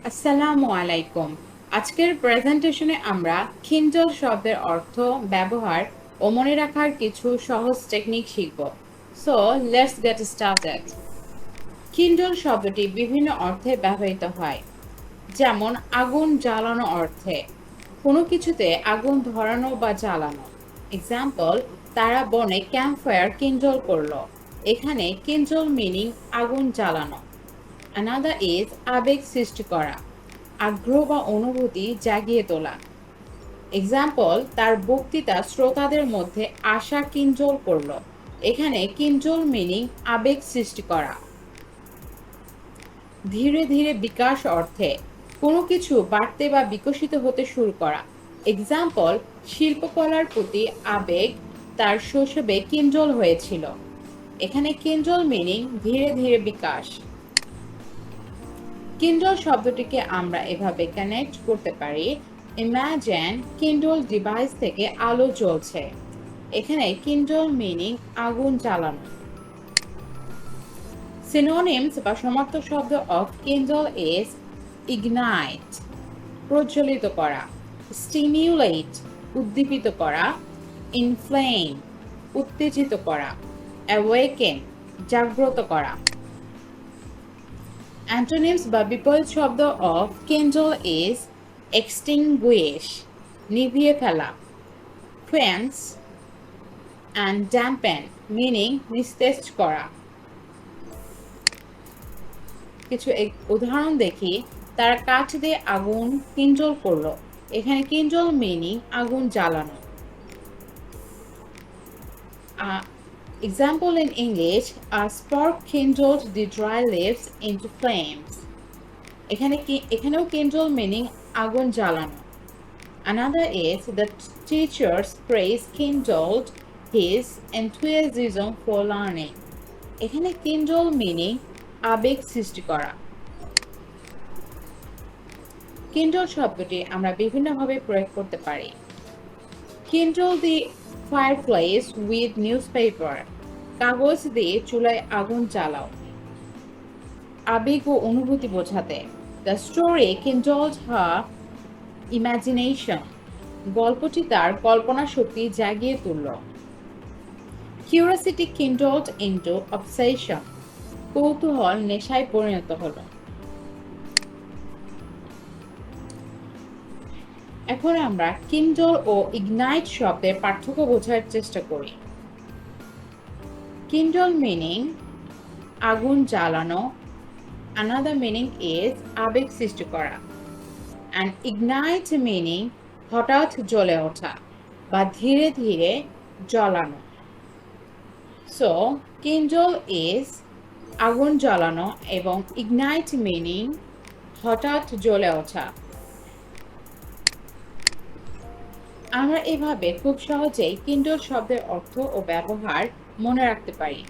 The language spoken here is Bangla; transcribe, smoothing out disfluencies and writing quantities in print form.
আসসালামু আলাইকুম। আজকের প্রেজেন্টেশনে আমরা খিঞ্জল শব্দের অর্থ, ব্যবহার ও মনে রাখার কিছু সহজ টেকনিক শিখব। So let's get started. খিঞ্জল শব্দটি বিভিন্ন অর্থে ব্যবহৃত হয়, যেমন আগুন জ্বালানো অর্থে, কোনো কিছুতে আগুন ধরানো বা জ্বালানো। এক্সাম্পল, তারা বনে ক্যাম্পফায়ার কিঞ্জল করলো। এখানে কিঞ্জল মিনিং আগুন জ্বালানো। অ্যানাদার ইজ আবেগ সৃষ্টি করা, আগ্রহ বা অনুভূতি জাগিয়ে তোলা। এক্সাম্পল, তার বক্তৃতা শ্রোতাদের মধ্যে আশা কিঞ্জল করলো। এখানে কিঞ্জল মিনিং আবেগ সৃষ্টি করা। ধীরে ধীরে বিকাশ অর্থে, কোনো কিছু বাড়তে বা বিকশিত হতে শুরু করা। এক্সাম্পল, শিল্পকলার প্রতি আবেগ তার শৈশবে কিঞ্জল হয়েছিল। এখানে কিঞ্জল মিনিং ধীরে ধীরে বিকাশ। কিন্ডল শব্দটিকে আমরা এভাবে কানেক্ট করতে পারি। ইমাজিন কিন্ডল ডিভাইস থেকে আলো জ্বলছে। এখানে কিন্ডল মিনিং আগুন জ্বালানো। সিনোনিমস বা সমার্থক শব্দ অফ কিন্ডল ইজ ইগনাইট, প্রজ্বলিত করা; স্টিমিউলেট, উদ্দীপিত করা; ইনফ্লেম, উত্তেজিত করা; অ্যাওয়েকেন, জাগ্রত করা। অ্যান্টোনিমস বা বিপরীত শব্দ অফ কিন্ডল ইজ এক্সটিংগুইশ, নিভিয়ে ফেলা; কোয়েন্স অ্যান্ড ড্যাম্পেন, মিনিং নিস্তেজ করা। কিছু উদাহরণ দেখি। তারা কাঠ দিয়ে আগুন কিঞ্জল করলো। এখানে কিঞ্জল মিনিং আগুন জ্বালানো। Example in English, a spark kindled the dry leaves into flames. এখানেও kindle meaning আগুন জ্বালানো। Another is the teacher's praise kindled his enthusiasm for learning. এখানে kindle meaning আবেগ সৃষ্টি করা। kindle শব্দটি আমরা বিভিন্নভাবে প্রয়োগ করতে পারি। kindle the fireplace with newspaper, কাগজ দিয়ে চুলায় আগুন জ্বালাও। আবেগ ও অনুভূতি বোঝাতে, the story kindled her imagination, গল্পটি তার কল্পনা শক্তি জাগিয়ে তুলল। curiosity kindled into obsession, কৌতূহল নেশায় পরিণত হলো। এখন আমরা কিন্ডল ও ইগনাইট শব্দের পার্থক্য বোঝার চেষ্টা করি। কিন্ডল মিনিং আগুন জ্বালানো, another meaning is আবেগ সৃষ্টি করা, and ignite meaning হঠাৎ জ্বলে ওঠা বা ধীরে ধীরে জ্বলানো। সো কিন্ডল ইজ আগুন জ্বালানো এবং ইগনাইট মিনিং হঠাৎ জ্বলে ওঠা। আমরা এভাবে খুব সহজেই কিন্ডল শব্দের অর্থ ও ব্যবহার মনে রাখতে পারি।